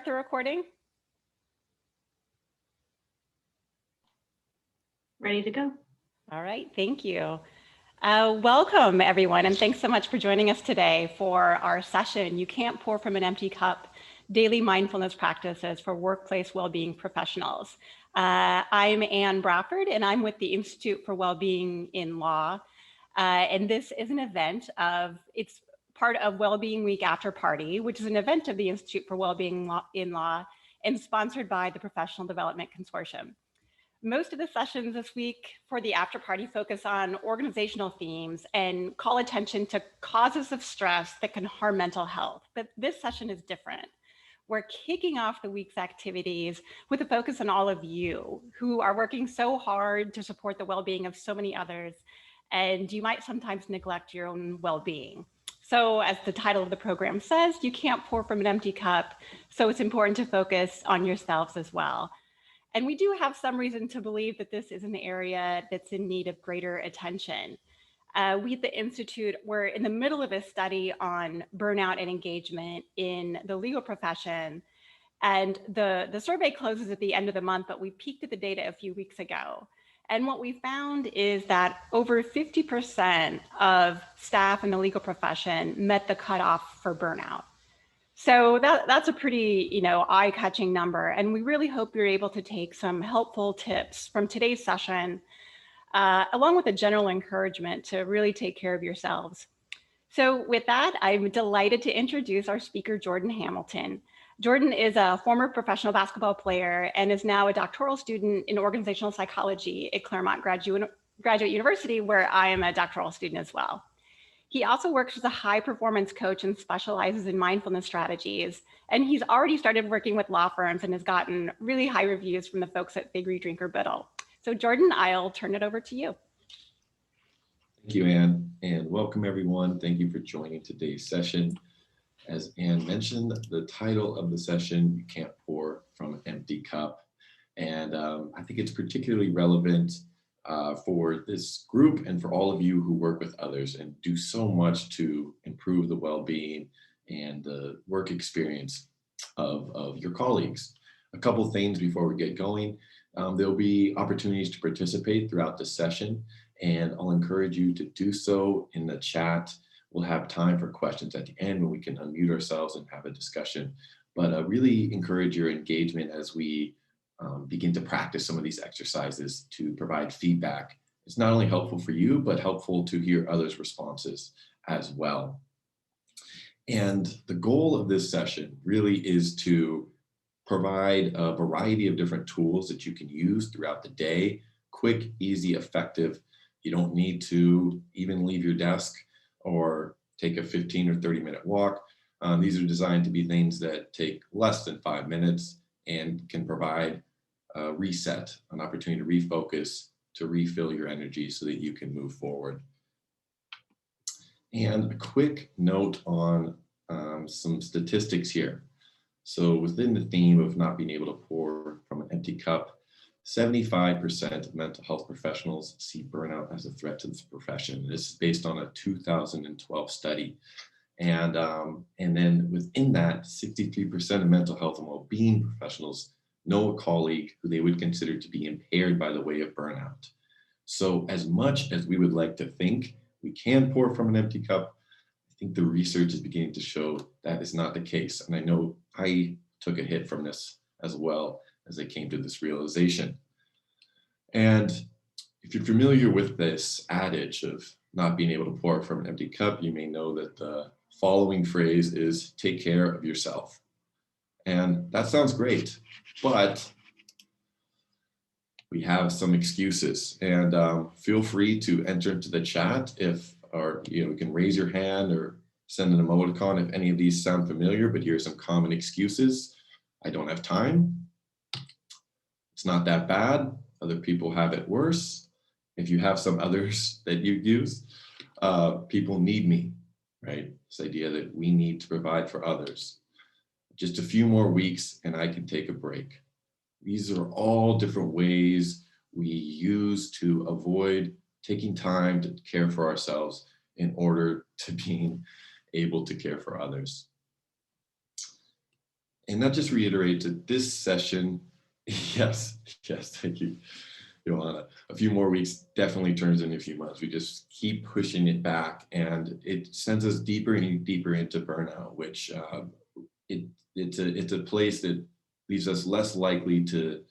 the recording? Ready to go. All right, thank you. Welcome, everyone, and thanks so much for joining us today for our session, You Can't Pour from an Empty Cup, Daily Mindfulness Practices for Workplace Wellbeing Professionals. I'm Anne Bradford, and I'm with the Institute for Wellbeing in Law. And this is an event it's part of Wellbeing Week After Party, which is an event of the Institute for Wellbeing in Law and sponsored by the Professional Development Consortium. Most of the sessions this week for the after party focus on organizational themes and call attention to causes of stress that can harm mental health. But this session is different. We're kicking off the week's activities with a focus on all of you who are working so hard to support the well-being of so many others, and you might sometimes neglect your own well-being. So as the title of the program says, you can't pour from an empty cup, so it's important to focus on yourselves as well. And we do have some reason to believe that this is an area that's in need of greater attention. We at the Institute, we're in the middle of a study on burnout and engagement in the legal profession. And the survey closes at the end of the month, but we peeked at the data a few weeks ago. And what we found is that over 50% of staff in the legal profession met the cutoff for burnout. So that's a pretty, eye-catching number. And we really hope you're able to take some helpful tips from today's session, along with a general encouragement to really take care of yourselves. So with that, I'm delighted to introduce our speaker, Jordan Hamilton. Jordan is a former professional basketball player and is now a doctoral student in organizational psychology at Claremont Graduate University, where I am a doctoral student as well. He also works as a high performance coach and specializes in mindfulness strategies. And he's already started working with law firms and has gotten really high reviews from the folks at Big Read Drinker Biddle. So Jordan, I'll turn it over to you. Thank you, Anne, and welcome everyone. Thank you for joining today's session. As Anne mentioned, the title of the session, You Can't Pour from an Empty Cup. And I think it's particularly relevant for this group and for all of you who work with others and do so much to improve the well-being and the work experience of your colleagues. A couple things before we get going. There'll be opportunities to participate throughout the session, and I'll encourage you to do so in the chat. We'll have time for questions at the end when we can unmute ourselves and have a discussion. But I really encourage your engagement as we begin to practice some of these exercises to provide feedback. It's not only helpful for you, but helpful to hear others' responses as well. And the goal of this session really is to provide a variety of different tools that you can use throughout the day, quick, easy, effective. You don't need to even leave your desk or take a 15 or 30-minute walk. These are designed to be things that take less than 5 minutes and can provide a reset, an opportunity to refocus, to refill your energy so that you can move forward. And a quick note on some statistics here. So within the theme of not being able to pour from an empty cup, 75% of mental health professionals see burnout as a threat to this profession. This is based on a 2012 study. And then within that, 63% of mental health and well-being professionals know a colleague who they would consider to be impaired by the way of burnout. So as much as we would like to think we can pour from an empty cup, I think the research is beginning to show that is not the case. And I know I took a hit from this as well as I came to this realization. And if you're familiar with this adage of not being able to pour from an empty cup, you may know that the following phrase is take care of yourself. And that sounds great, but we have some excuses, and feel free to enter into the chat you can raise your hand or send an emoticon if any of these sound familiar, but here's some common excuses. I don't have time. It's not that bad. Other people have it worse. If you have some others that you use, people need me, right? This idea that we need to provide for others. Just a few more weeks and I can take a break. These are all different ways we use to avoid taking time to care for ourselves in order to being able to care for others. And that just reiterates that this session, yes, thank you, Johanna. A few more weeks definitely turns into a few months. We just keep pushing it back, and it sends us deeper and deeper into burnout, which it's a place that leaves us less likely to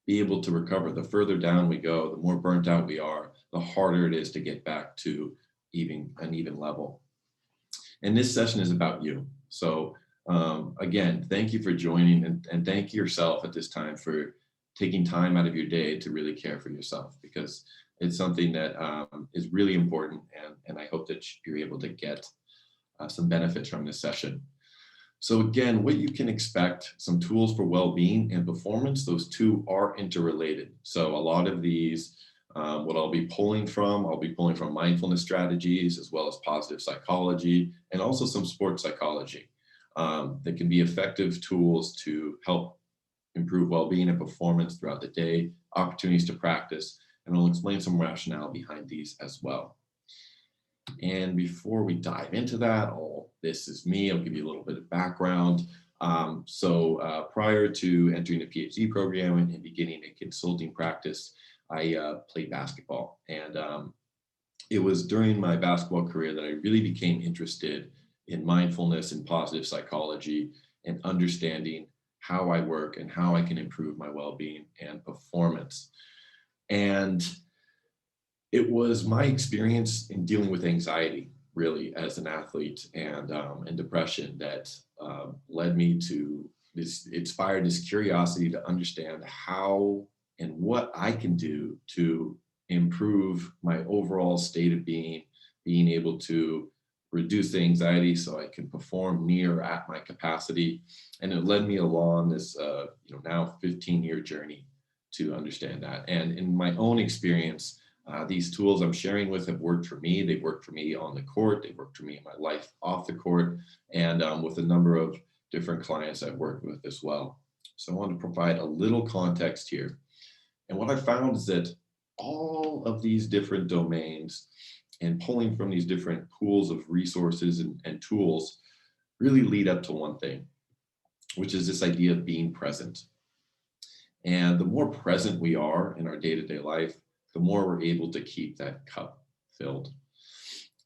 be able to recover. The further down we go, the more burnt out we are, the harder it is to get back to an even level. And this session is about you. So again, thank you for joining, and thank yourself at this time for taking time out of your day to really care for yourself, because it's something that is really important, and I hope that you're able to get some benefits from this session. So again, what you can expect, some tools for well-being and performance, those two are interrelated. So a lot of these, what I'll be pulling from mindfulness strategies, as well as positive psychology, and also some sports psychology that can be effective tools to help improve well-being and performance throughout the day, opportunities to practice, and I'll explain some rationale behind these as well. And before we dive into that, this is me. I'll give you a little bit of background. Prior to entering the PhD program and beginning a consulting practice, I played basketball. And it was during my basketball career that I really became interested in mindfulness and positive psychology, and understanding how I work and how I can improve my well-being and performance. And it was my experience in dealing with anxiety, really, as an athlete, and depression that led me to inspired this curiosity to understand how and what I can do to improve my overall state of being able to reduce the anxiety so I can perform near or at my capacity. And it led me along this now 15-year journey to understand that. And in my own experience, these tools I'm sharing with have worked for me. They've worked for me on the court. They've worked for me in my life off the court, and with a number of different clients I've worked with as well. So I want to provide a little context here. And what I found is that all of these different domains and pulling from these different pools of resources and tools really lead up to one thing, which is this idea of being present. And the more present we are in our day-to-day life, the more we're able to keep that cup filled.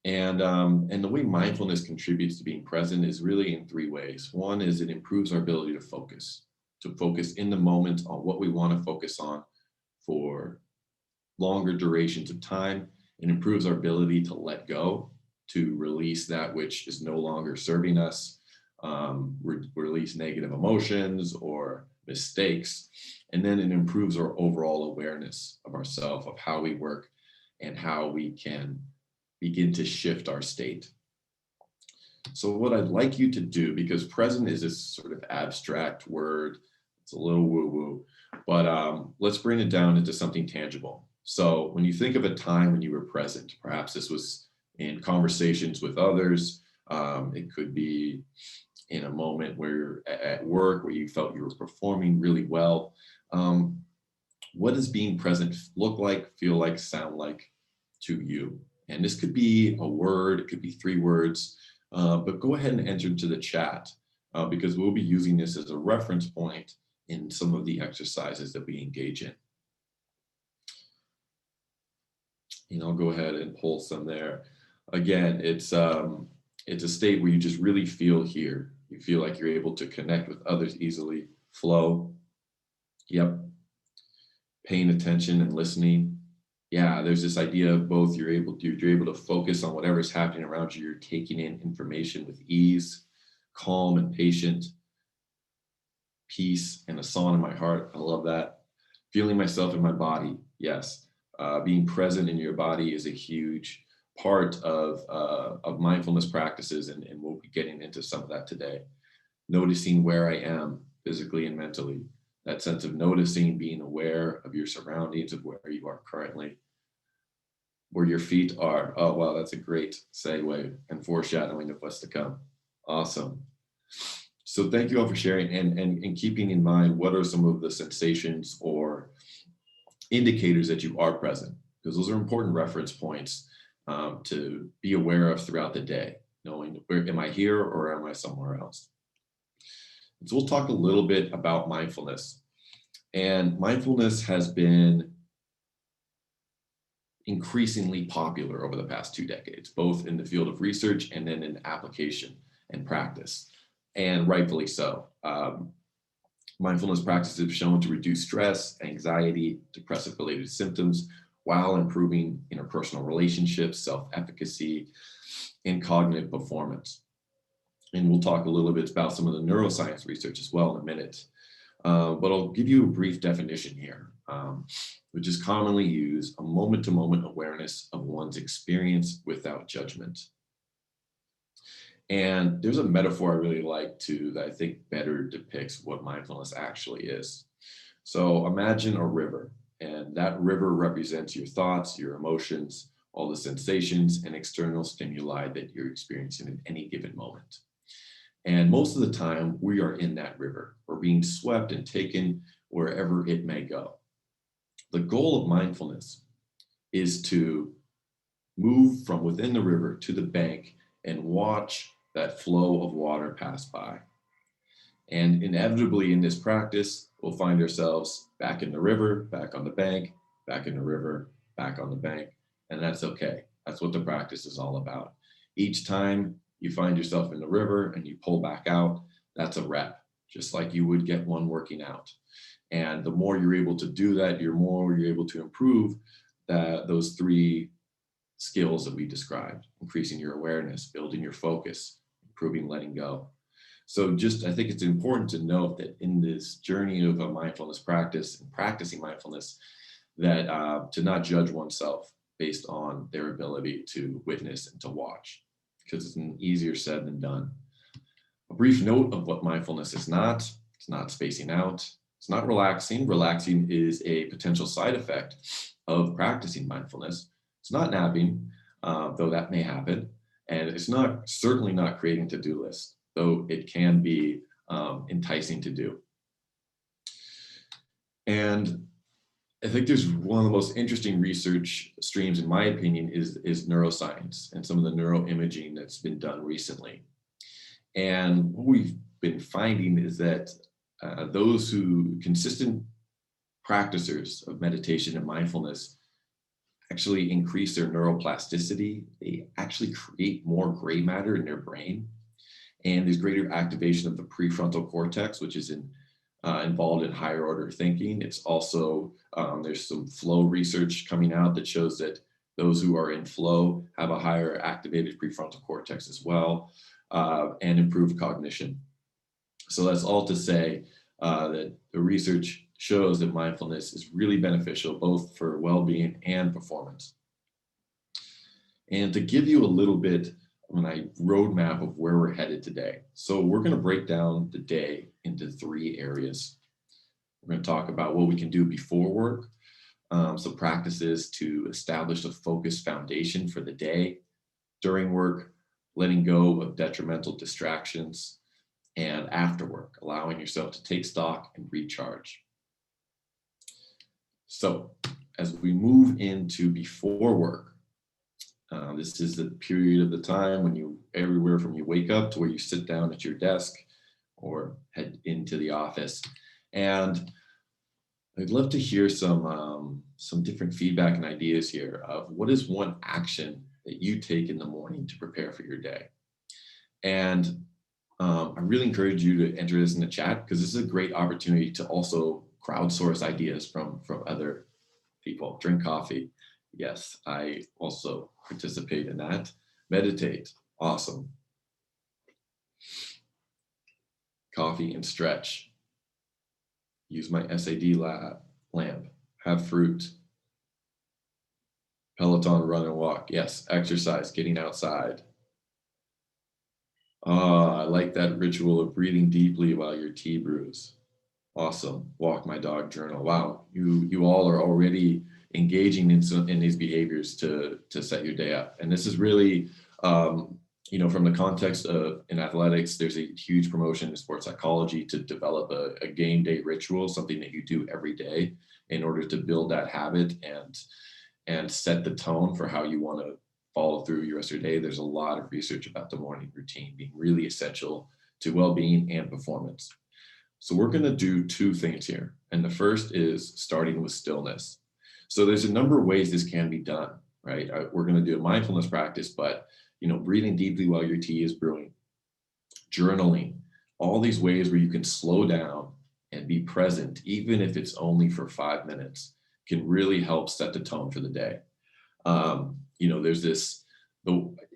And the way mindfulness contributes to being present is really in three ways. One is it improves our ability to focus in the moment on what we want to focus on for longer durations of time. It improves our ability to let go, to release that which is no longer serving us, release negative emotions or mistakes. And then it improves our overall awareness of ourselves, of how we work, and how we can begin to shift our state. So what I'd like you to do, because present is this sort of abstract word, it's a little woo-woo, but let's bring it down into something tangible. So when you think of a time when you were present, perhaps this was in conversations with others, it could be in a moment where you're at work, where you felt you were performing really well. What does being present look like, feel like, sound like to you? And this could be a word, it could be 3 words, but go ahead and enter into the chat because we'll be using this as a reference point in some of the exercises that we engage in. And I'll go ahead and pull some there. Again, it's a state where you just really feel here. You feel like you're able to connect with others easily, flow. Yep. Paying attention and listening. Yeah, there's this idea of both. You're able to focus on whatever's happening around you. You're taking in information with ease, calm and patient, peace, and a song in my heart. I love that. Feeling myself in my body. Yes. Being present in your body is a huge part of mindfulness practices, and we'll be getting into some of that today. Noticing where I am physically and mentally. That sense of noticing, being aware of your surroundings, of where you are currently, where your feet are. Oh, wow, that's a great segue and foreshadowing of what's to come. Awesome. So thank you all for sharing and keeping in mind what are some of the sensations or indicators that you are present, because those are important reference points to be aware of throughout the day, knowing where am I here or am I somewhere else. So we'll talk a little bit about mindfulness. And mindfulness has been increasingly popular over the past 2 decades, both in the field of research and then in application and practice, and rightfully so. Mindfulness practices have shown to reduce stress, anxiety, depressive-related symptoms, while improving interpersonal relationships, self-efficacy, and cognitive performance. And we'll talk a little bit about some of the neuroscience research as well in a minute. But I'll give you a brief definition here, which is commonly used: a moment-to-moment awareness of one's experience without judgment. And there's a metaphor I really like too that I think better depicts what mindfulness actually is. So imagine a river, and that river represents your thoughts, your emotions, all the sensations and external stimuli that you're experiencing at any given moment. And most of the time, we are in that river. We're being swept and taken wherever it may go. The goal of mindfulness is to move from within the river to the bank and watch that flow of water pass by. And inevitably in this practice, we'll find ourselves back in the river, back on the bank, back in the river, back on the bank. And that's okay. That's what the practice is all about. Each time you find yourself in the river and you pull back out, that's a rep, just like you would get one working out. And the more you're able to do that, the more you're able to improve those three skills that we described: increasing your awareness, building your focus, improving letting go. So I think it's important to note that in this journey of a mindfulness practice and practicing mindfulness, that to not judge oneself based on their ability to witness and to watch, because it's easier said than done. A brief note of what mindfulness is not: it's not spacing out, it's not relaxing. Relaxing is a potential side effect of practicing mindfulness. It's not napping, though that may happen. And it's certainly not creating a to-do list, though it can be enticing to do. And I think there's one of the most interesting research streams, in my opinion, is neuroscience and some of the neuroimaging that's been done recently. And what we've been finding is that those who consistent practicers of meditation and mindfulness actually increase their neuroplasticity. They actually create more gray matter in their brain. And there's greater activation of the prefrontal cortex, which is involved in higher order thinking. It's also, there's some flow research coming out that shows that those who are in flow have a higher activated prefrontal cortex as well, and improved cognition. So that's all to say that the research shows that mindfulness is really beneficial both for well-being and performance. And to give you a little bit of a roadmap of where we're headed today. So we're going to break down the day into 3 areas. We're going to talk about what we can do before work, some practices to establish a focused foundation for the day, during work, letting go of detrimental distractions, and after work, allowing yourself to take stock and recharge. So as we move into before work, this is the period of the time when everywhere from you wake up to where you sit down at your desk or head into the office. And I'd love to hear some different feedback and ideas here of what is one action that you take in the morning to prepare for your day. And I really encourage you to enter this in the chat, because this is a great opportunity to also crowdsource ideas from other people. Drink coffee. Yes, I also participate in that. Meditate. Awesome. Coffee and stretch. Use my SAD lamp. Have fruit. Peloton, run and walk. Yes, exercise, getting outside. I like that ritual of breathing deeply while your tea brews. Awesome. Walk my dog, journal. Wow, you all are already engaging in these behaviors to set your day up. And this is really, from the context of in athletics, there's a huge promotion in sports psychology to develop a game day ritual, something that you do every day in order to build that habit and set the tone for how you want to follow through your rest of your day. There's a lot of research about the morning routine being really essential to well-being and performance. So we're going to do two things here. And the first is starting with stillness. So there's a number of ways this can be done, right? We're going to do a mindfulness practice, but breathing deeply while your tea is brewing, journaling, all these ways where you can slow down and be present, even if it's only for 5 minutes, can really help set the tone for the day. There's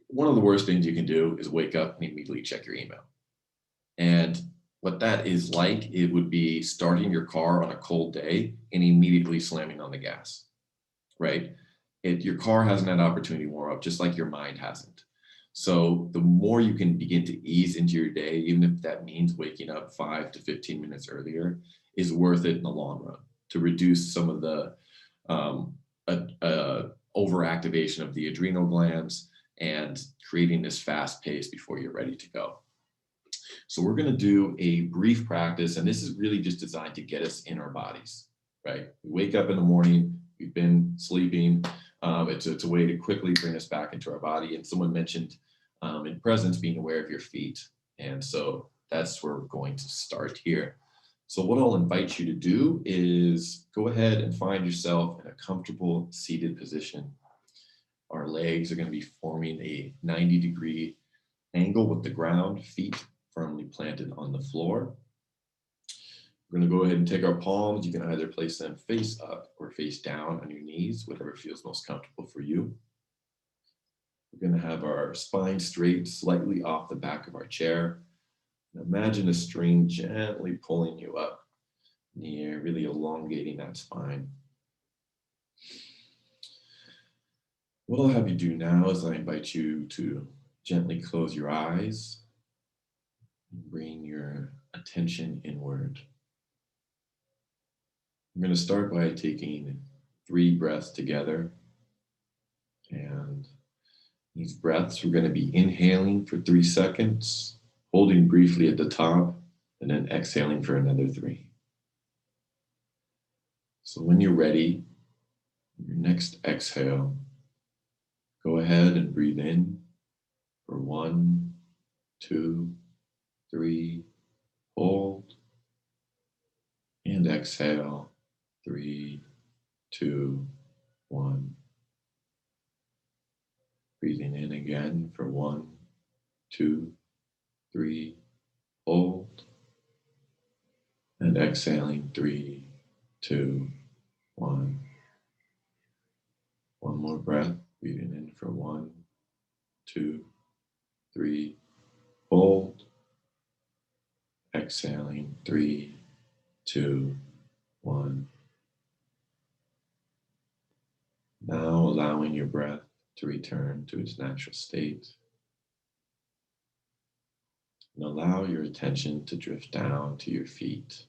one of the worst things you can do is wake up and immediately check your email. And what that is like, it would be starting your car on a cold day and immediately slamming on the gas, right? Your car hasn't had opportunity to warm up, just like your mind hasn't. So the more you can begin to ease into your day, even if that means waking up 5 to 15 minutes earlier, is worth it in the long run to reduce some of the overactivation of the adrenal glands and creating this fast pace before you're ready to go. So we're going to do a brief practice, and this is really just designed to get us in our bodies, right? We wake up in the morning, we've been sleeping. It's a way to quickly bring us back into our body. And someone mentioned in presence, being aware of your feet. And so that's where we're going to start here. So what I'll invite you to do is go ahead and find yourself in a comfortable seated position. Our legs are going to be forming a 90-degree angle with the ground, feet firmly planted on the floor. We're going to go ahead and take our palms. You can either place them face up or face down on your knees, whatever feels most comfortable for you. We're going to have our spine straight, slightly off the back of our chair. And imagine a string gently pulling you up in the air, really elongating that spine. What I'll have you do now is I invite you to gently close your eyes and bring your attention inward. I'm going to start by taking 3 breaths together. And these breaths, we're going to be inhaling for 3 seconds, holding briefly at the top, and then exhaling for another 3. So when you're ready, your next exhale, go ahead and breathe in for 1, 2, 3, hold, and exhale, 3, 2, 1. Breathing in again for 1, 2, 3, hold, and exhaling 3, 2, 1. One more breath, breathing in for 1, 2, 3, hold, exhaling 3, 2, 1. Now allowing your breath to return to its natural state. And allow your attention to drift down to your feet.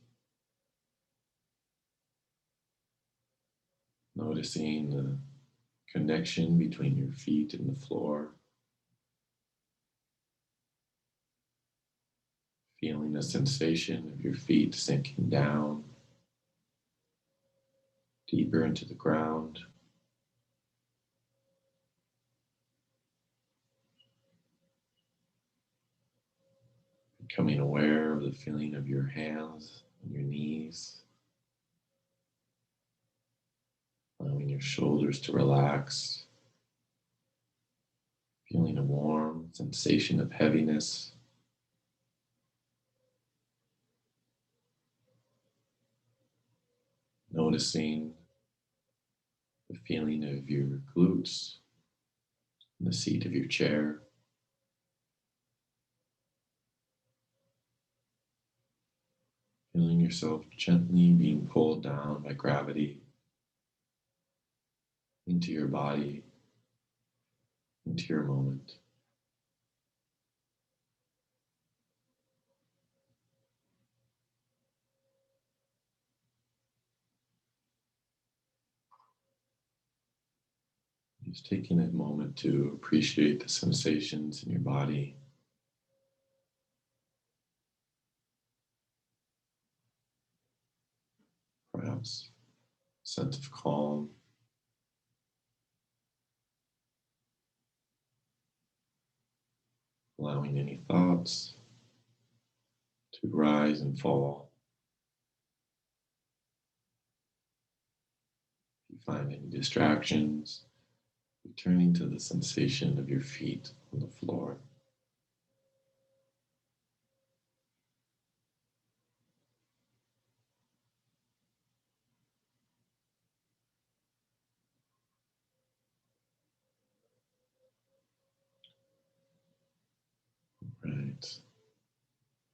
Noticing the connection between your feet and the floor. Feeling the sensation of your feet sinking down deeper into the ground. Becoming aware of the feeling of your hands and your knees. Allowing your shoulders to relax. Feeling a warm sensation of heaviness. Noticing the feeling of your glutes and the seat of your chair. Feeling yourself gently being pulled down by gravity into your body, into your moment. Just taking a moment to appreciate the sensations in your body. Perhaps a sense of calm. Allowing any thoughts to rise and fall. find any distractions, returning to the sensation of your feet on the floor. Right.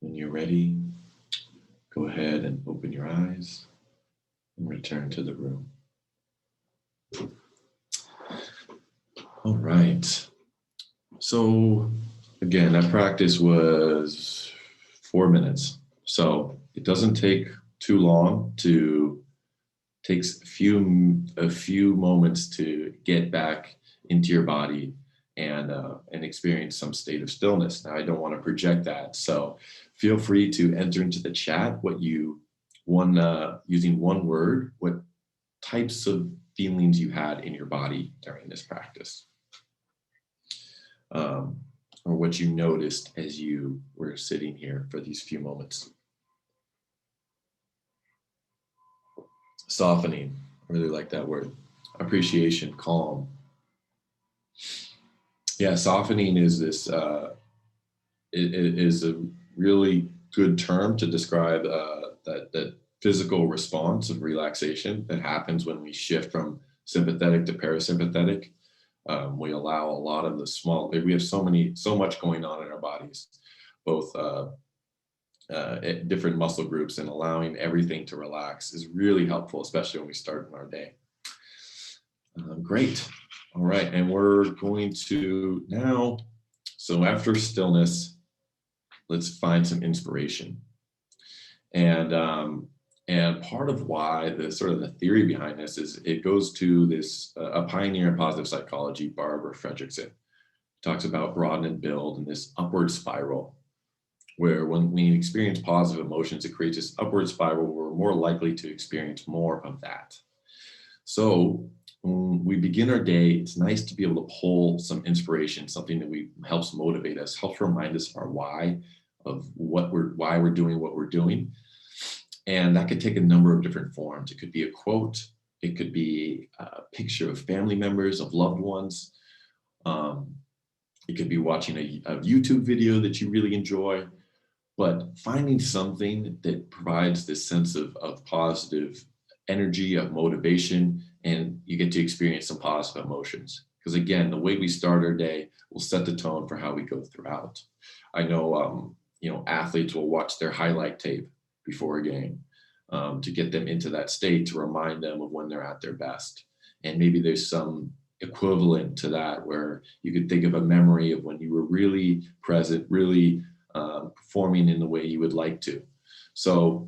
When you're ready, go ahead and open your eyes and return to the room. All right. So again, that practice was 4 minutes. So it doesn't take too long takes a few moments to get back into your body and experience some state of stillness. Now, I don't want to project that, so feel free to enter into the chat what you using one word, what types of feelings you had in your body during this practice, or what you noticed as you were sitting here for these few moments. Softening, I really like that word. Appreciation, calm. Yeah, softening is this is a really good term to describe that physical response of relaxation that happens when we shift from sympathetic to parasympathetic. We allow a lot of the we have so much going on in our bodies, both different muscle groups, and allowing everything to relax is really helpful, especially when we start in our day. Great. All right. And we're going to now, so after stillness, let's find some inspiration. And part of why the theory behind this is it goes to this, a pioneer in positive psychology, Barbara Fredrickson, talks about broaden and build and this upward spiral, where when we experience positive emotions, it creates this upward spiral where we're more likely to experience more of that. So when we begin our day, it's nice to be able to pull some inspiration, something that helps motivate us, helps remind us of our why, of why we're doing what we're doing. And that could take a number of different forms. It could be a quote, it could be a picture of family members, of loved ones. It could be watching a YouTube video that you really enjoy, but finding something that provides this sense of positive energy, of motivation, and you get to experience some positive emotions. Because again, the way we start our day will set the tone for how we go throughout. I know, athletes will watch their highlight tape before a game to get them into that state, to remind them of when they're at their best. And maybe there's some equivalent to that where you could think of a memory of when you were really present, really performing in the way you would like to. So,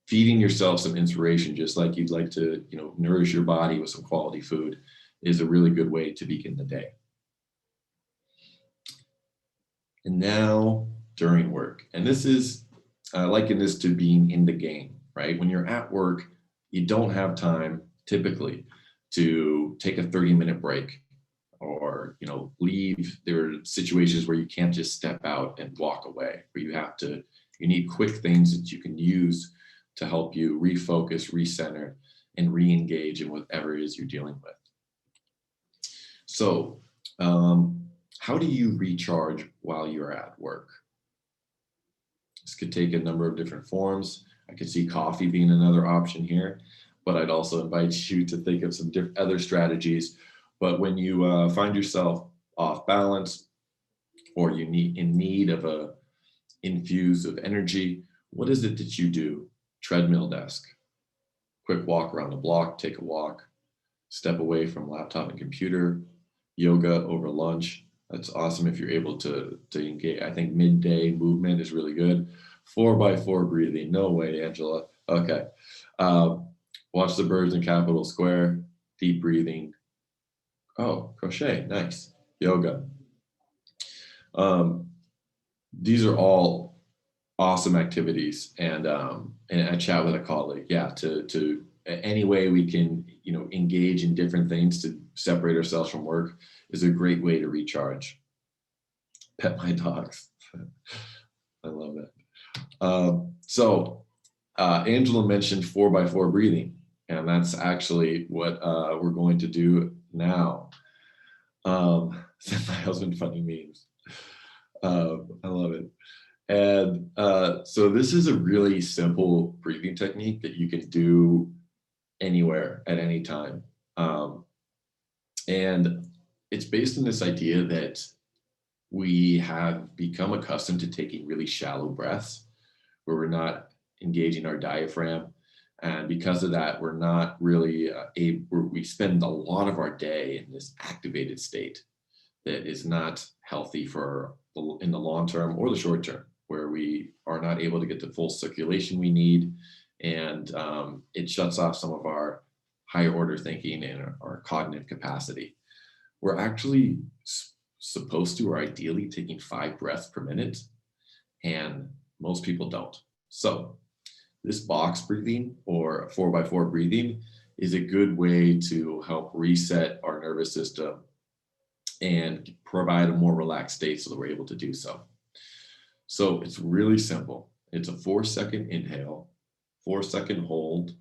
feeding yourself some inspiration, just like you'd like to, nourish your body with some quality food, is a really good way to begin the day. And now during work, and this is, I liken this to being in the game, right? When you're at work, you don't have time typically to take a 30-minute break or, leave. There are situations where you can't just step out and walk away, where you need quick things that you can use to help you refocus, recenter, and re-engage in whatever it is you're dealing with. So, how do you recharge while you're at work? This could take a number of different forms. I could see coffee being another option here, but I'd also invite you to think of some other strategies. But when you find yourself off balance, or you in need of a infuse of energy, what is it that you do? Treadmill desk, quick walk around the block, take a walk, step away from laptop and computer, yoga over lunch. That's awesome if you're able to engage. I think midday movement is really good. 4x4 breathing. No way, Angela. Okay. Watch the birds in Capitol Square. Deep breathing. Oh, crochet. Nice. Yoga. These are all awesome activities, and I chat with a colleague. Yeah, to any way we can, engage in different things to separate ourselves from work is a great way to recharge. Pet my dogs. I love that. So Angela mentioned 4x4 breathing. And that's actually what we're going to do now. My husband funny memes. I love it. And so this is a really simple breathing technique that you can do anywhere at any time. And it's based on this idea that we have become accustomed to taking really shallow breaths where we're not engaging our diaphragm. And because of that, we're not really we spend a lot of our day in this activated state that is not healthy for in the long term or the short term, where we are not able to get the full circulation we need. And it shuts off some of our higher order thinking and our cognitive capacity. We're actually supposed to, or ideally, taking 5 breaths per minute, and most people don't. So this box breathing or 4x4 breathing is a good way to help reset our nervous system and provide a more relaxed state so that we're able to do so. So it's really simple. It's a 4-second inhale, 4-second hold,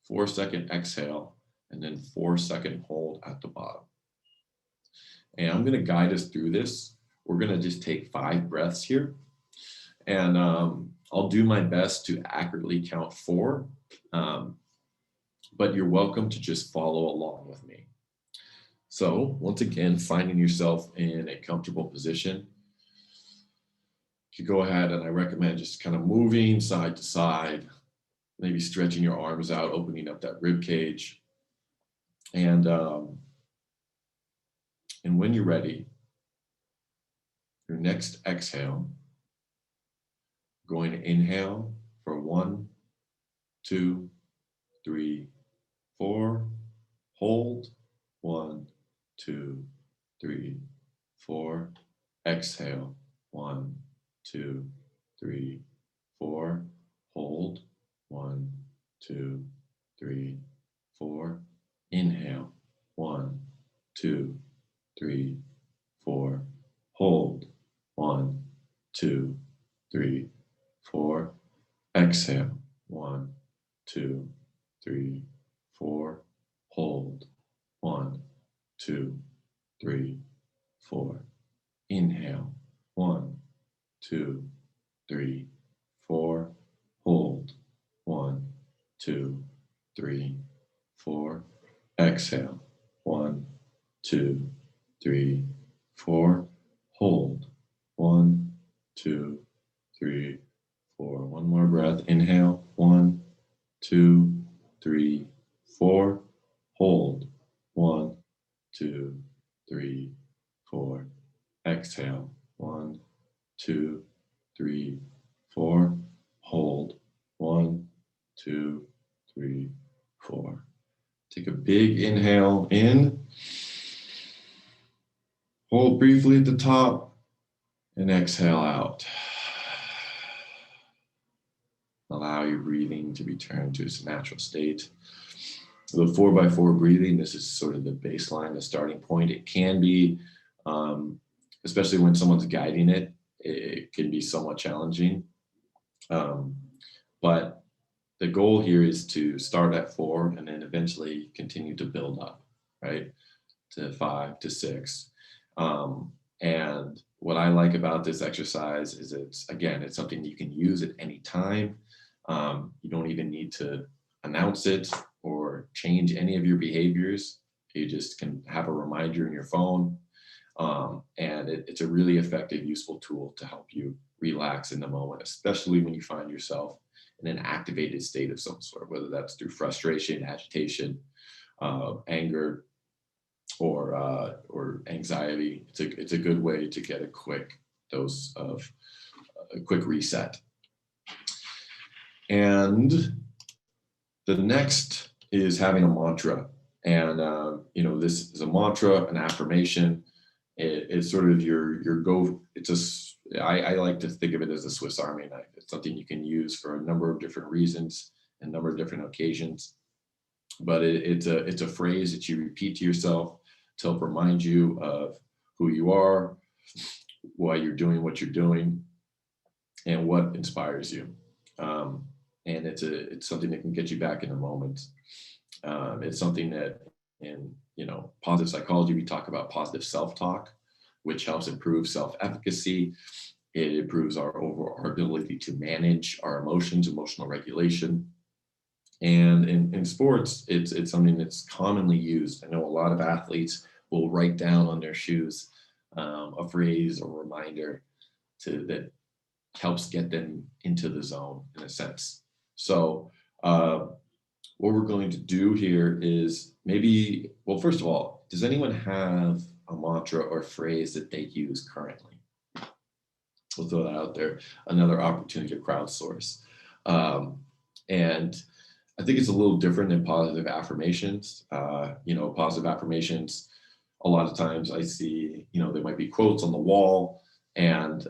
4-second exhale, and then 4-second hold at the bottom. And I'm going to guide us through this. We're going to just take 5 breaths here. And I'll do my best to accurately count 4. But you're welcome to just follow along with me. So once again, finding yourself in a comfortable position, you go ahead, and I recommend just kind of moving side to side, maybe stretching your arms out, opening up that rib cage. And when you're ready, your next exhale, going to inhale for 1, 2, 3, 4, hold, 1, 2, 3, 4, exhale, 1, 2, 3, 4, hold, 1, 2, 3, 4, inhale, 1, 2, 3, 4, hold, 1, 2, 3, 4, exhale, 1, 2, 3, 4, hold, 1, 2, 3, 4, inhale, 1, 2, 3, 4, hold, 1, 2, 3, 4, exhale, 1, 2, 3, 4, hold, 1, 2, 3, 4. One more breath. Inhale, 1, 2, 3, 4, hold, 1, 2, 3, 4, exhale, 1, 2, 3, 4, hold, 1, 2, 3, 4. Take a big inhale in, hold briefly at the top, and exhale out. Allow your breathing to return to its natural state. The 4x4 breathing, this is sort of the baseline, the starting point. It can be, especially when someone's guiding it, it can be somewhat challenging. But the goal here is to start at 4 and then eventually continue to build up, right? To 5 to 6. And what I like about this exercise is it's something you can use at any time. You don't even need to announce it or change any of your behaviors. You just can have a reminder in your phone. And it's a really effective, useful tool to help you relax in the moment, especially when you find yourself in an activated state of some sort, whether that's through frustration, agitation, anger, or anxiety. It's a good way to get a quick dose of a quick reset. And the next is having a mantra. And this is a mantra, an affirmation. It's sort of your go. I like to think of it as a Swiss Army knife. It's something you can use for a number of different reasons and a number of different occasions. But it's a phrase that you repeat to yourself to help remind you of who you are, why you're doing what you're doing, and what inspires you. and it's something that can get you back in the moment. It's something that in positive psychology we talk about positive self-talk, which helps improve self-efficacy. It improves our ability to manage our emotions, emotional regulation. And in sports, it's something that's commonly used. I know a lot of athletes will write down on their shoes a phrase or reminder that helps get them into the zone in a sense. So what we're going to do here is well, first of all, does anyone have a mantra or phrase that they use currently? We'll throw that out there. Another opportunity to crowdsource. And I think it's a little different than positive affirmations. Positive affirmations, a lot of times I see, there might be quotes on the wall, and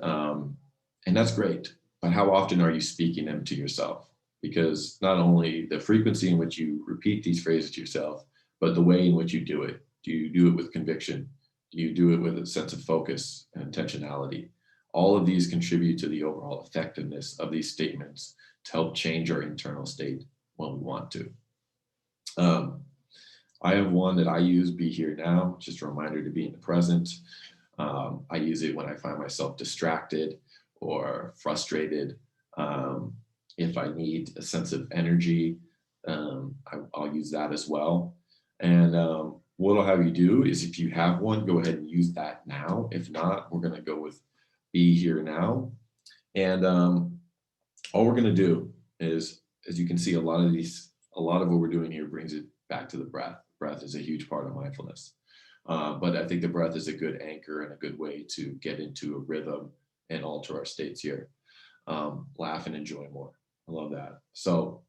that's great. But how often are you speaking them to yourself? Because not only the frequency in which you repeat these phrases to yourself, but the way in which you do it. Do you do it with conviction? Do you do it with a sense of focus and intentionality? All of these contribute to the overall effectiveness of these statements to help change our internal state when we want to. I have one that I use, be here now, just a reminder to be in the present. I use it when I find myself distracted or frustrated. If I need a sense of energy, I'll use that as well. And what I'll have you do is, if you have one, go ahead and use that now. If not, we're going to go with be here now. And all we're going to do is, as you can see, a lot of what we're doing here brings it back to the breath. Breath is a huge part of mindfulness. But I think the breath is a good anchor and a good way to get into a rhythm and alter our states here. Laugh and enjoy more. I love that. So,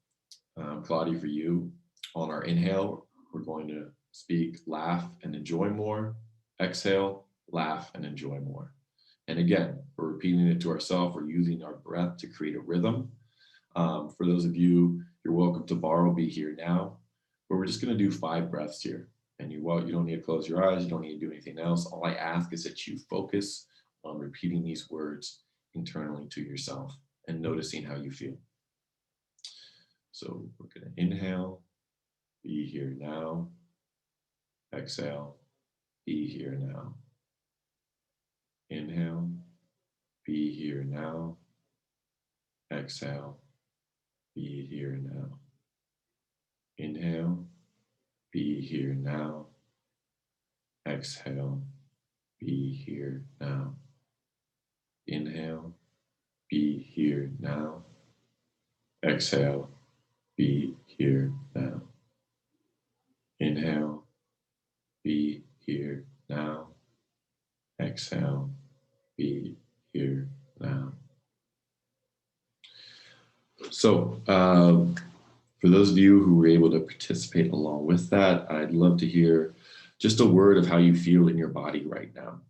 Claudia, for you, on our inhale, we're going to speak laugh and enjoy more. Exhale, laugh and enjoy more. And again, we're repeating it to ourselves. We're using our breath to create a rhythm. For those of you, you're welcome to borrow Be Here Now, but we're just going to do 5 breaths here. And you don't need to close your eyes. You don't need to do anything else. All I ask is that you focus on repeating these words internally to yourself and noticing how you feel. So we're going to inhale, be here now. Exhale, be here now. Inhale, be here now. Exhale, be here now. Inhale, be here now. Exhale, be here now. Inhale, be here now. Exhale, be here now. Inhale, be here now. Exhale, be here now. So, for those of you who were able to participate along with that, I'd love to hear just a word of how you feel in your body right now,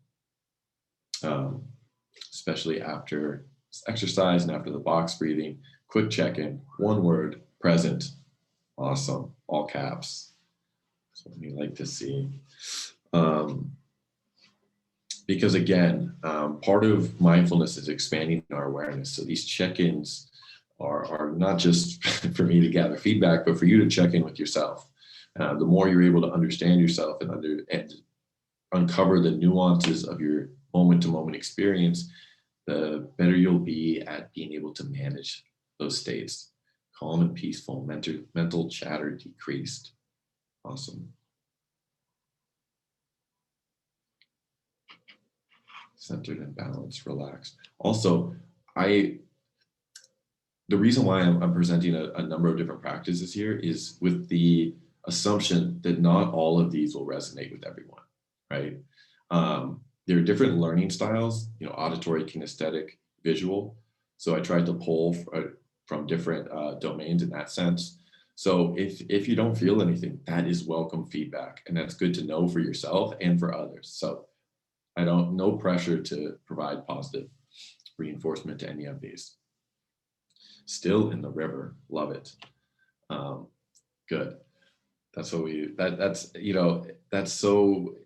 especially after exercise and after the box breathing. Quick check-in, one word, present. Awesome, all caps. Something we like to see. Because again, part of mindfulness is expanding our awareness. So these check-ins are not just for me to gather feedback, but for you to check in with yourself. The more you're able to understand yourself and uncover the nuances of your moment-to-moment experience, the better you'll be at being able to manage those states. Calm and peaceful, mental chatter decreased. Awesome. Centered and balanced, relaxed. Also, the reason why I'm presenting a number of different practices here is with the assumption that not all of these will resonate with everyone, right? There are different learning styles, auditory, kinesthetic, visual. So I tried to pull from different domains in that sense. So if you don't feel anything, that is welcome feedback, and that's good to know for yourself and for others. So no pressure to provide positive reinforcement to any of these. Still in the river, love it. Good. That's what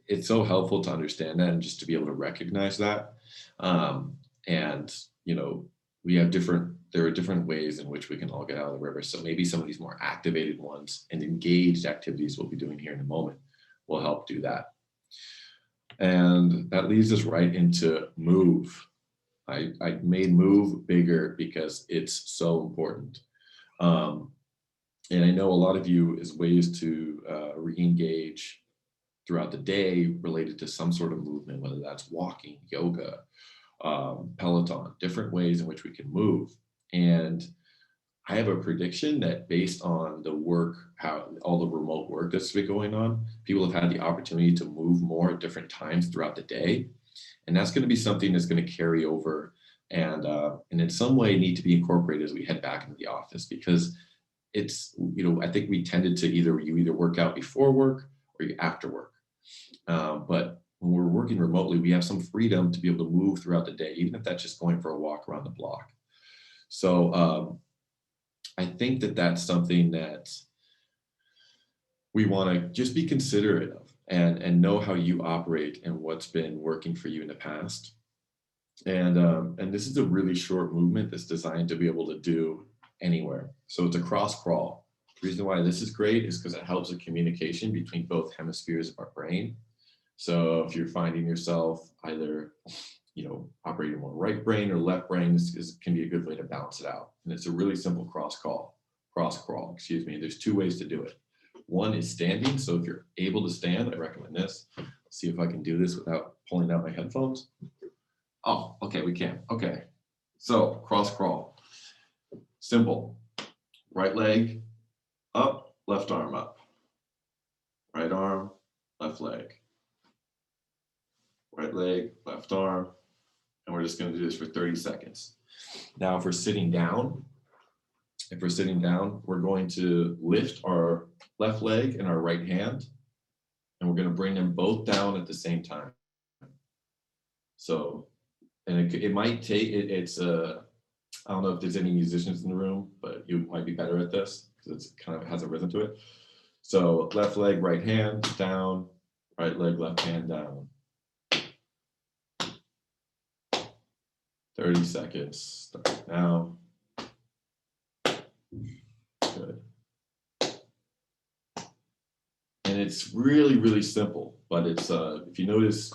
it's so helpful to understand that and just to be able to recognize that. And there are different ways in which we can all get out of the river. So maybe some of these more activated ones and engaged activities we'll be doing here in a moment will help do that. And that leads us right into move. I made move bigger because it's so important. And I know a lot of you is ways to re-engage throughout the day related to some sort of movement, whether that's walking, yoga, Peloton, different ways in which we can move. And I have a prediction that based on the work, how all the remote work that's been going on, people have had the opportunity to move more at different times throughout the day. And that's going to be something that's going to carry over and in some way need to be incorporated as we head back into the office, because it's, I think we tended to you either work out before work or you after work. But when we're working remotely, we have some freedom to be able to move throughout the day, even if that's just going for a walk around the block. So I think that that's something that we want to just be considerate of and know how you operate and what's been working for you in the past. And this is a really short movement that's designed to be able to do anywhere. So it's a cross crawl. The reason why this is great is because it helps the communication between both hemispheres of our brain. So if you're finding yourself either, operating more right brain or left brain, this can be a good way to balance it out. And it's a really simple cross crawl, There's two ways to do it. One is standing. So if you're able to stand, I recommend this. Let's see if I can do this without pulling out my headphones. Oh, okay, we can. Okay. So cross crawl. Simple. Right leg up, left arm up. Right arm, left leg. Right leg, left arm. And we're just going to do this for 30 seconds. Now, if we're sitting down, we're going to lift our left leg and our right hand, and we're going to bring them both down at the same time. So, and it might take, I don't know if there's any musicians in the room, but you might be better at this because it's kind of has a rhythm to it. So left leg, right hand down, right leg, left hand down. 30 seconds, start now. Good. And it's really, really simple, but it's, if you notice,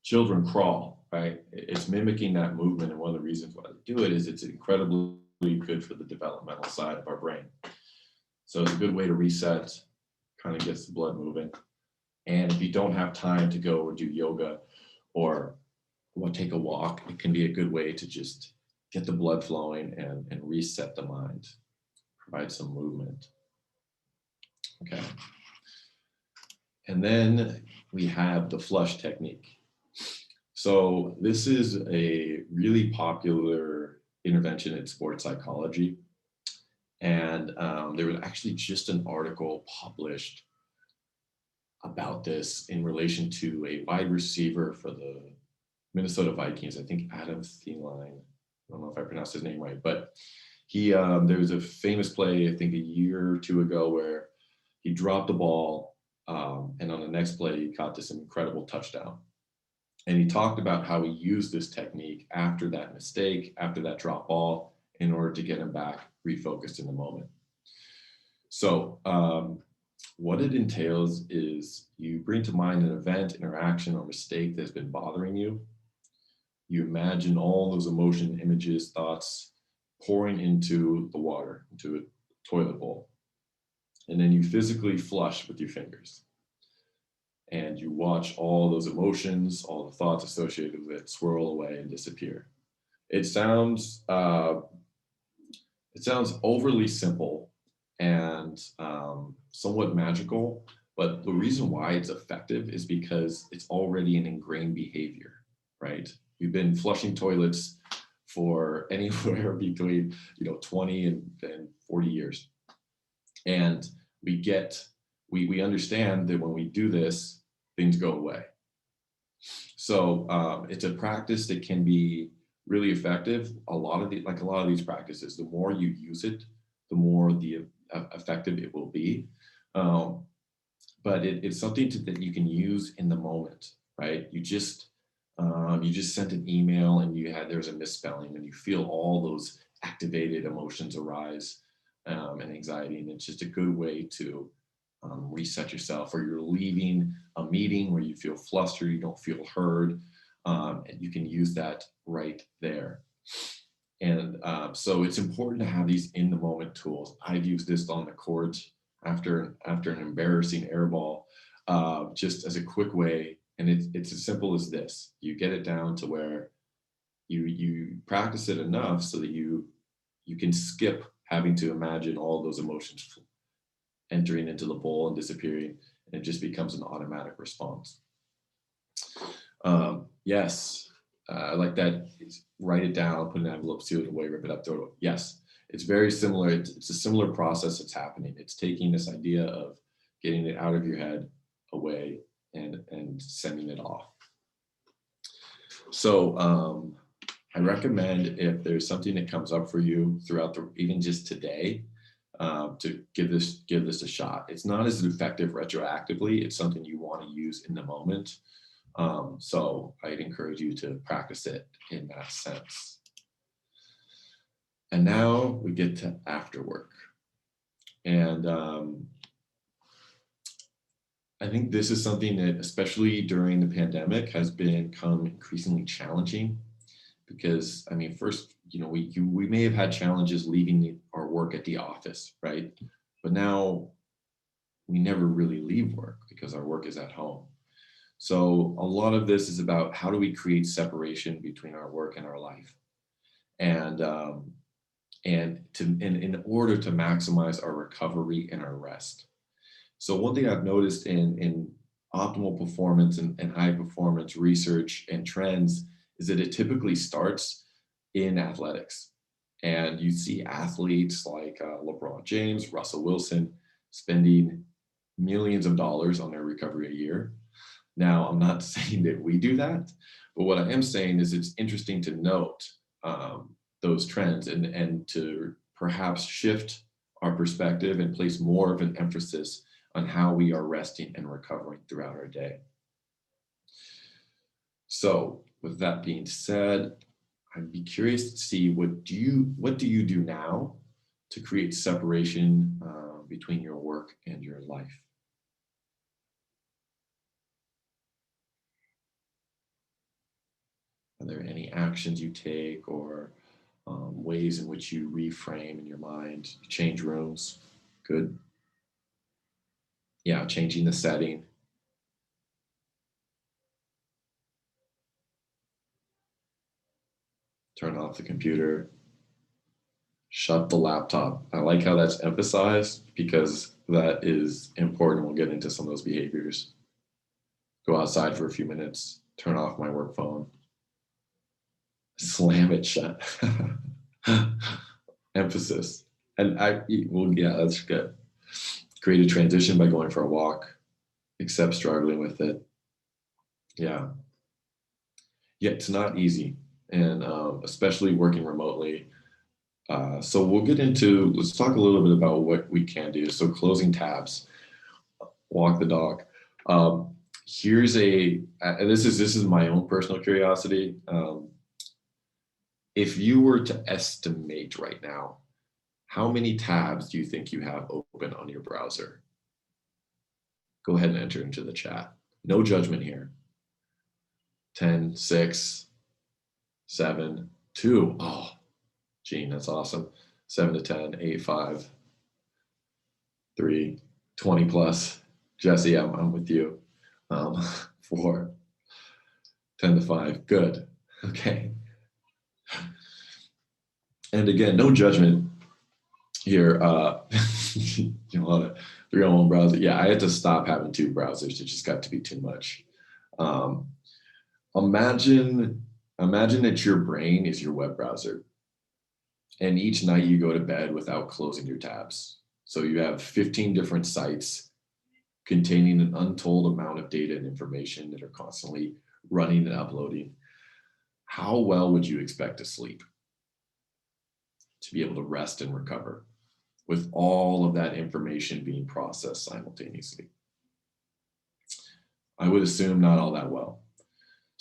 children crawl, right? It's mimicking that movement. And one of the reasons why they do it is it's incredibly good for the developmental side of our brain. So it's a good way to reset, kind of gets the blood moving. And if you don't have time to go or do yoga or take a walk, it can be a good way to just get the blood flowing and reset the mind, provide some movement. Okay. And then we have the flush technique. So this is a really popular intervention in sports psychology. And there was actually just an article published about this in relation to a wide receiver for the Minnesota Vikings, I think Adam Thielen. I don't know if I pronounced his name right, but there was a famous play, I think a year or two ago, where he dropped the ball, and on the next play, he caught this incredible touchdown. And he talked about how he used this technique after that mistake, after that drop ball, in order to get him back refocused in the moment. So what it entails is you bring to mind an event, interaction, or mistake that's been bothering you. You imagine all those emotion, images, thoughts pouring into the water, into a toilet bowl. And then you physically flush with your fingers. And you watch all those emotions, all the thoughts associated with it swirl away and disappear. It sounds overly simple and somewhat magical, but the reason why it's effective is because it's already an ingrained behavior, right? We've been flushing toilets for anywhere between 20 and 40 years. And we understand that when we do this, things go away. So it's a practice that can be really effective. A lot of these practices, the more you use it, the more effective it will be. But it's something that you can use in the moment, right? You just You just sent an email and there's a misspelling, and you feel all those activated emotions arise, and anxiety. And it's just a good way to reset yourself. Or you're leaving a meeting where you feel flustered, you don't feel heard, and you can use that right there. And so it's important to have these in the moment tools. I've used this on the court after an embarrassing air ball, just as a quick way. And it's as simple as this. You get it down to where you practice it enough so that you can skip having to imagine all those emotions entering into the bowl and disappearing, and it just becomes an automatic response. Yes, I like that. Write it down, put an envelope, seal it away, rip it up, throw it away. Yes, it's very similar. It's a similar process that's happening. It's taking this idea of getting it out of your head, away, and sending it off. So I recommend, if there's something that comes up for you throughout even just today, to give this a shot. It's not as effective retroactively. It's something you want to use in the moment. So I'd encourage you to practice it in that sense. And now we get to after work. And I think this is something that, especially during the pandemic, has become increasingly challenging. Because, I mean, first, we may have had challenges leaving our work at the office, right? But now we never really leave work because our work is at home. So a lot of this is about, how do we create separation between our work and our life? And in order to maximize our recovery and our rest. So one thing I've noticed in optimal performance and high performance research and trends is that it typically starts in athletics. And you see athletes like LeBron James, Russell Wilson, spending millions of dollars on their recovery a year. Now, I'm not saying that we do that, but what I am saying is it's interesting to note those trends and to perhaps shift our perspective and place more of an emphasis on how we are resting and recovering throughout our day. So with that being said, I'd be curious to see, what do you do now to create separation between your work and your life? Are there any actions you take, or ways in which you reframe in your mind? Change rooms? Good. Yeah, changing the setting. Turn off the computer. Shut the laptop. I like how that's emphasized, because that is important. We'll get into some of those behaviors. Go outside for a few minutes. Turn off my work phone. Slam it shut. Emphasis. And yeah, that's good. Create a transition by going for a walk, except struggling with it. Yeah. Yeah, it's not easy. And especially working remotely. So let's talk a little bit about what we can do. So closing tabs, walk the dog. This is my own personal curiosity. If you were to estimate right now, how many tabs do you think you have open on your browser? Go ahead and enter into the chat. No judgment here. 10, 6, 7, 2. Oh, Gene, that's awesome. 7 to 10, 8, 5, 3, 20 plus. Jesse, I'm with you. 4, 10 to 5. Good. Okay. And again, no judgment here. You know, a lot of 3-on-1 browser. Yeah, I had to stop having 2 browsers. It just got to be too much. Imagine that your brain is your web browser, and each night you go to bed without closing your tabs. So you have 15 different sites containing an untold amount of data and information that are constantly running and uploading. How well would you expect to sleep, to be able to rest and recover with all of that information being processed simultaneously? I would assume not all that well.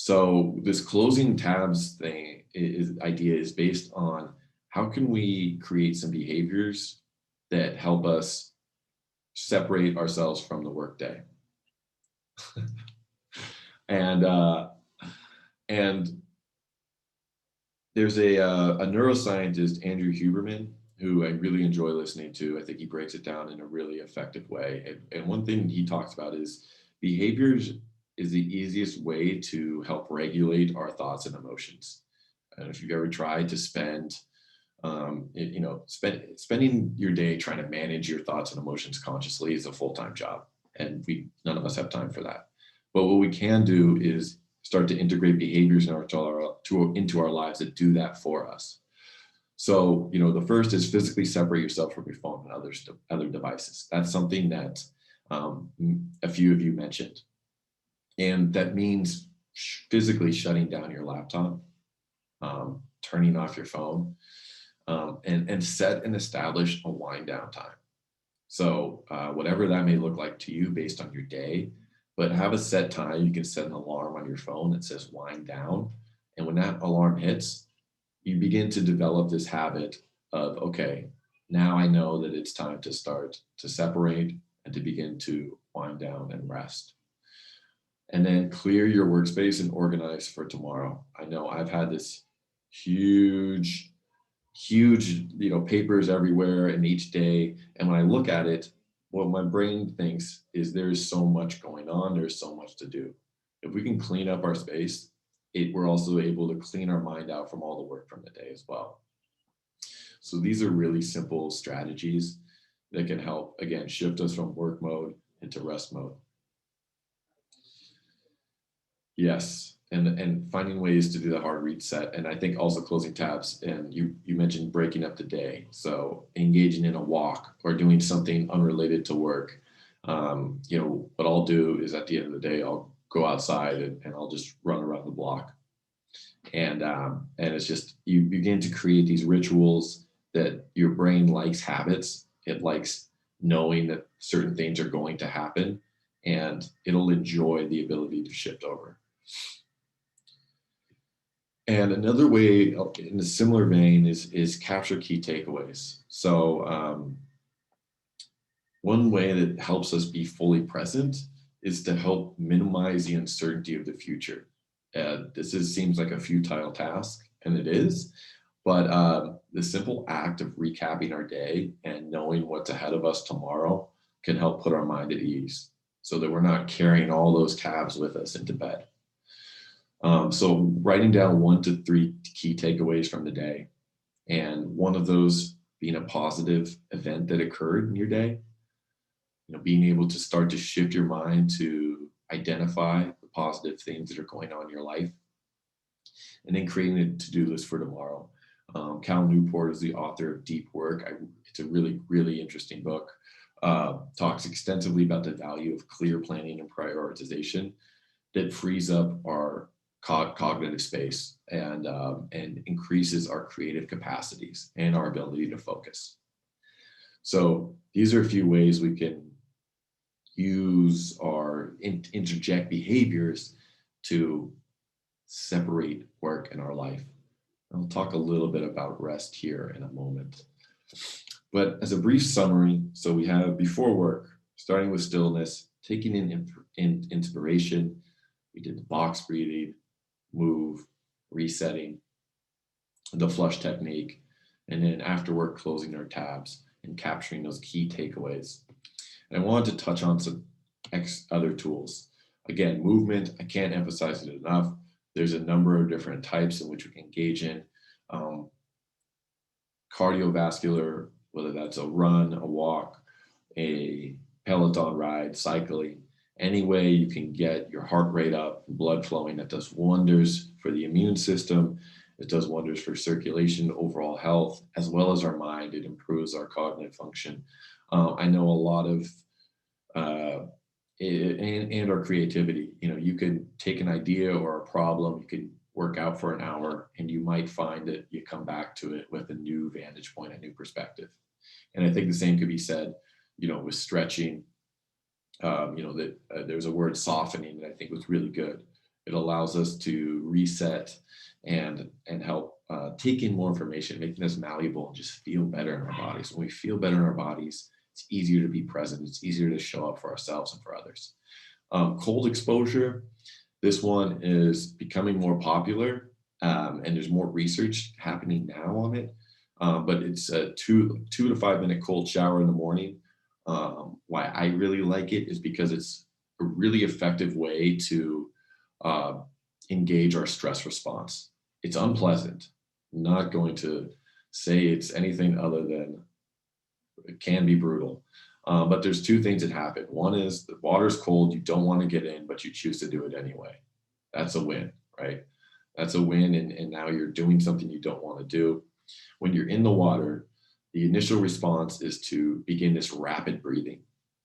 So this closing tabs idea is based on how can we create some behaviors that help us separate ourselves from the workday. And there's a neuroscientist, Andrew Huberman, who I really enjoy listening to. I think he breaks it down in a really effective way. And one thing he talks about is behaviors is the easiest way to help regulate our thoughts and emotions. And if you've ever tried to spending your day trying to manage your thoughts and emotions consciously is a full-time job, and none of us have time for that. But what we can do is start to integrate behaviors into our lives that do that for us. So, the first is physically separate yourself from your phone and other devices. That's something that a few of you mentioned. And that means physically shutting down your laptop, turning off your phone, and set and establish a wind down time. So whatever that may look like to you based on your day, but have a set time. You can set an alarm on your phone that says wind down. And when that alarm hits, you begin to develop this habit of, okay, now I know that it's time to start to separate and to begin to wind down and rest. And then clear your workspace and organize for tomorrow. I know I've had this huge, papers everywhere and each day. And when I look at it, what my brain thinks is there's so much going on. There's so much to do. If we can clean up our space, we're also able to clean our mind out from all the work from the day as well. So these are really simple strategies that can help, again, shift us from work mode into rest mode. Yes, and finding ways to do the hard reset, and I think also closing tabs. And you mentioned breaking up the day, so engaging in a walk or doing something unrelated to work. What I'll do is at the end of the day, I'll go outside and I'll just run around the block. And it's just, you begin to create these rituals that your brain likes habits. It likes knowing that certain things are going to happen, and it'll enjoy the ability to shift over. And another way in a similar vein is capture key takeaways. So one way that helps us be fully present is to help minimize the uncertainty of the future. Seems like a futile task, and it is, but the simple act of recapping our day and knowing what's ahead of us tomorrow can help put our mind at ease so that we're not carrying all those tabs with us into bed. So writing down 1 to 3 key takeaways from the day, and one of those being a positive event that occurred in your day, being able to start to shift your mind to identify the positive things that are going on in your life, and then creating a to-do list for tomorrow. Cal Newport is the author of Deep Work. It's a really, really interesting book. Talks extensively about the value of clear planning and prioritization that frees up our cognitive space and increases our creative capacities and our ability to focus. So these are a few ways we can use or interject behaviors to separate work and our life. I'll talk a little bit about rest here in a moment. But as a brief summary, so we have before work, starting with stillness, taking in inspiration. We did the box breathing, move, resetting, the flush technique, and then after work, closing our tabs and capturing those key takeaways. And I wanted to touch on some other tools. Again, movement, I can't emphasize it enough. There's a number of different types in which we can engage in. Cardiovascular, whether that's a run, a walk, a Peloton ride, cycling, any way you can get your heart rate up, blood flowing, that does wonders for the immune system. It does wonders for circulation, overall health, as well as our mind. It improves our cognitive function. I know a lot of, and our creativity. You can take an idea or a problem, you can work out for an hour, and you might find that you come back to it with a new vantage point, a new perspective. And I think the same could be said, with stretching. There's a word softening that I think was really good. It allows us to reset and help take in more information, making us malleable and just feel better in our bodies. When we feel better in our bodies, it's easier to be present. It's easier to show up for ourselves and for others. Cold exposure, this one is becoming more popular, and there's more research happening now on it. But it's a 2 to 5 minute cold shower in the morning. Why I really like it is because it's a really effective way to uh, engage our stress response. It's unpleasant. I'm not going to say it's anything other than it can be brutal. But there's two things that happen. One is the water's cold, you don't want to get in, but you choose to do it anyway. That's a win, right? That's a win. And now you're doing something you don't want to do. When you're in the water, the initial response is to begin this rapid breathing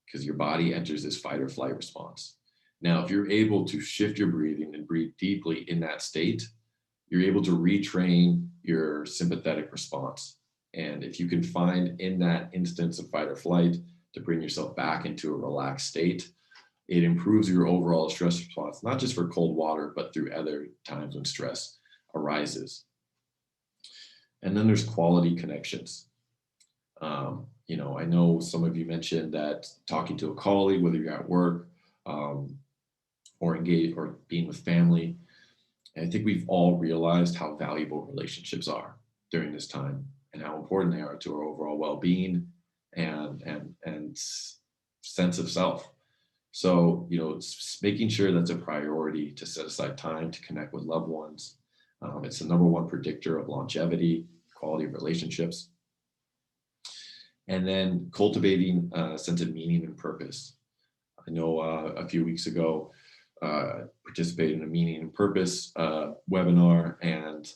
because your body enters this fight or flight response. Now, if you're able to shift your breathing and breathe deeply in that state, you're able to retrain your sympathetic response. And if you can find in that instance of fight or flight to bring yourself back into a relaxed state, it improves your overall stress response, not just for cold water, but through other times when stress arises. And then there's quality connections. I know some of you mentioned that talking to a colleague, whether you're at work or engaged or being with family, and I think we've all realized how valuable relationships are during this time and how important they are to our overall well-being and sense of self. So, it's making sure that's a priority to set aside time to connect with loved ones. It's the number one predictor of longevity, quality of relationships. And then cultivating a sense of meaning and purpose. I know a few weeks ago, participated in a meaning and purpose webinar, and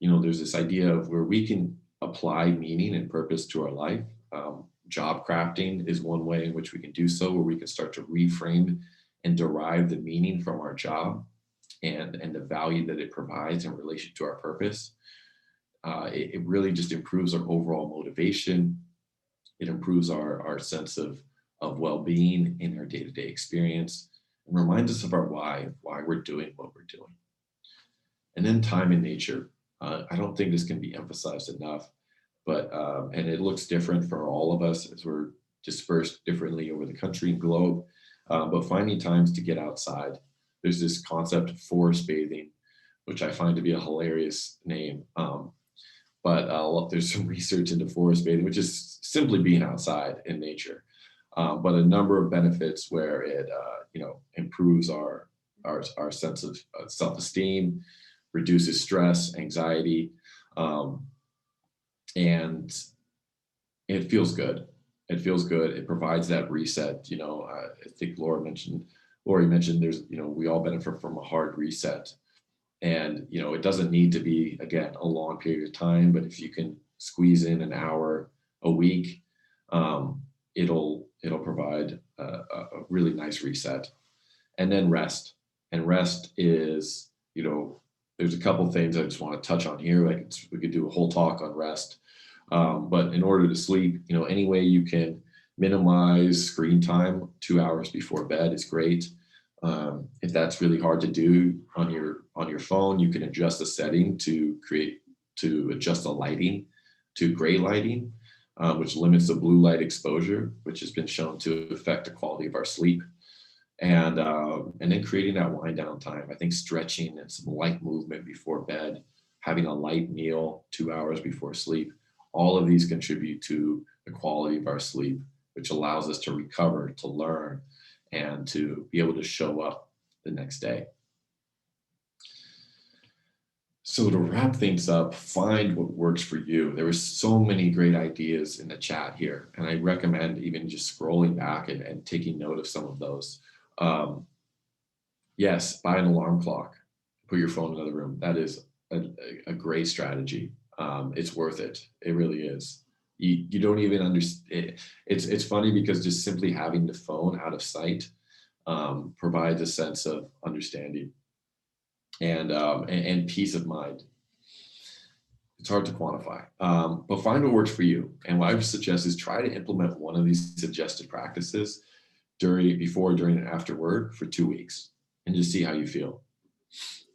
there's this idea of where we can apply meaning and purpose to our life. Job crafting is one way in which we can do so, where we can start to reframe and derive the meaning from our job and the value that it provides in relation to our purpose. It really just improves our overall motivation. It improves our sense of well-being in our day-to-day experience and reminds us of our why we're doing what we're doing. And then time in nature. I don't think this can be emphasized enough, but and it looks different for all of us as we're dispersed differently over the country and globe, but finding times to get outside. There's this concept of forest bathing, which I find to be a hilarious name. But there's some research into forest bathing, which is simply being outside in nature. But a number of benefits where it improves our sense of self-esteem, reduces stress, anxiety, and it feels good. It feels good. It provides that reset. I think Lori mentioned there's, we all benefit from a hard reset. And, it doesn't need to be, again, a long period of time, but if you can squeeze in an hour a week, it'll provide a really nice reset. And then rest. And rest is, there's a couple things I just want to touch on here. We could do a whole talk on rest. But in order to sleep, any way you can minimize screen time, 2 hours before bed is great. If that's really hard to do on your phone, you can adjust the setting to adjust the lighting to gray lighting, which limits the blue light exposure, which has been shown to affect the quality of our sleep. And then creating that wind down time. I think stretching and some light movement before bed, having a light meal 2 hours before sleep, all of these contribute to the quality of our sleep, which allows us to recover, to learn, and to be able to show up the next day. So to wrap things up, find what works for you. There were so many great ideas in the chat here, and I recommend even just scrolling back and taking note of some of those. Yes, buy an alarm clock, put your phone in another room. That is a great strategy. It's worth it. It really is. You don't even understand. It's funny because just simply having the phone out of sight provides a sense of understanding and peace of mind. It's hard to quantify, but find what works for you. And what I would suggest is try to implement one of these suggested practices before, during, and after work for 2 weeks, and just see how you feel.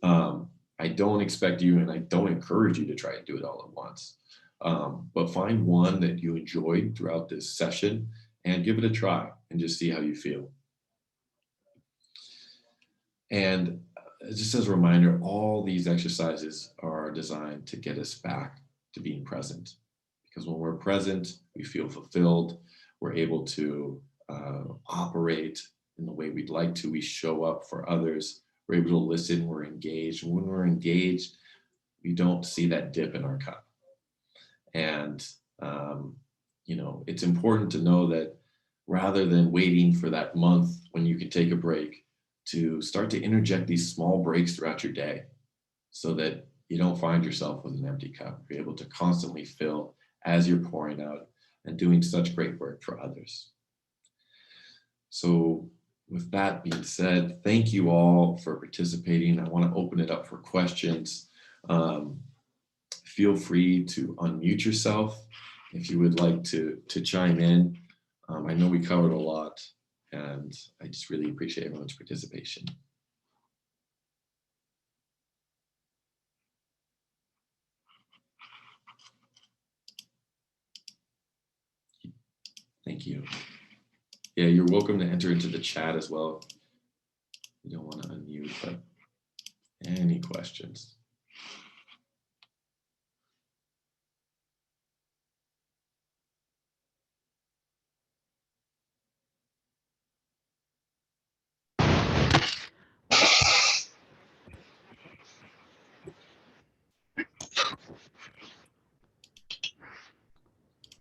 I don't expect you, and I don't encourage you to try and do it all at once. But find one that you enjoyed throughout this session and give it a try and just see how you feel. And just as a reminder, all these exercises are designed to get us back to being present. Because when we're present, we feel fulfilled. We're able to operate in the way we'd like to. We show up for others. We're able to listen. We're engaged. And when we're engaged, we don't see that dip in our cup. And, it's important to know that rather than waiting for that month when you can take a break, to start to interject these small breaks throughout your day so that you don't find yourself with an empty cup. You're able to constantly fill as you're pouring out and doing such great work for others. So with that being said, thank you all for participating. I want to open it up for questions. Feel free to unmute yourself if you would like to chime in. I know we covered a lot, and I just really appreciate everyone's participation. Thank you. Yeah, you're welcome to enter into the chat as well. You don't want to unmute, but any questions?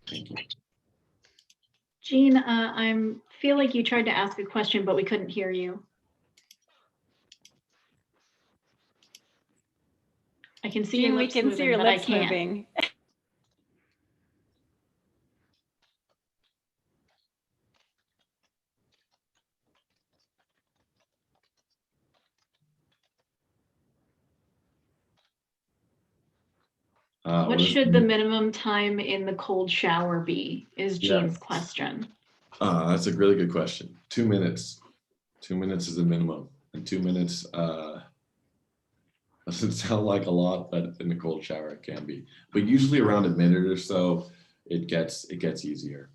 Thank you. Jean, I feel like you tried to ask a question, but we couldn't hear you. I can see Jean, your we lips can moving, see your but lips I can't. moving. What should the minimum time in the cold shower be, is Jean's question. That's a really good question. 2 minutes. 2 minutes is the minimum. And 2 minutes doesn't sound like a lot, but in the cold shower it can be. But usually around a minute or so, it gets easier.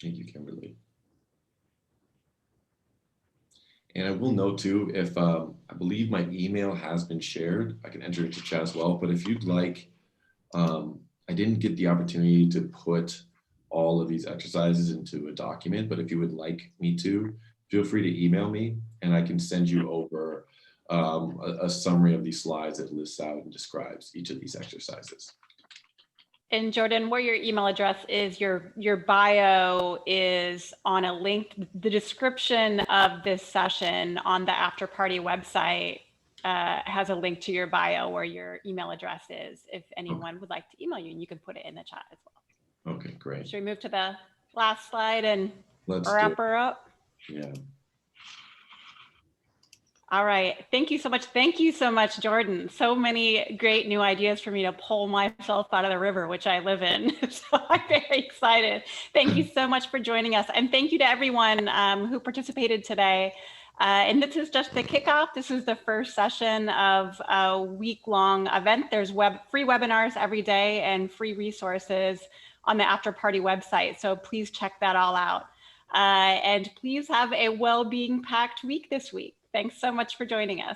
Thank you, Kimberly. And I will note too, if I believe my email has been shared, I can enter it into chat as well. But if you'd like, I didn't get the opportunity to put all of these exercises into a document, but if you would like me to, feel free to email me and I can send you over a summary of these slides that lists out and describes each of these exercises. And Jordan, where your email address is, your bio is on a link. The description of this session on the After Party website has a link to your bio where your email address is, if anyone would like to email you, and you can put it in the chat as well. Okay, great. Should we move to the last slide and Let's wrap her up? Yeah. All right. Thank you so much. Thank you so much, Jordan. So many great new ideas for me to pull myself out of the river, which I live in. So I'm very excited. Thank you so much for joining us. And thank you to everyone who participated today. And this is just the kickoff. This is the first session of a week-long event. There's free webinars every day and free resources on the After Party website. So please check that all out. And please have a well-being packed week this week. Thanks so much for joining us.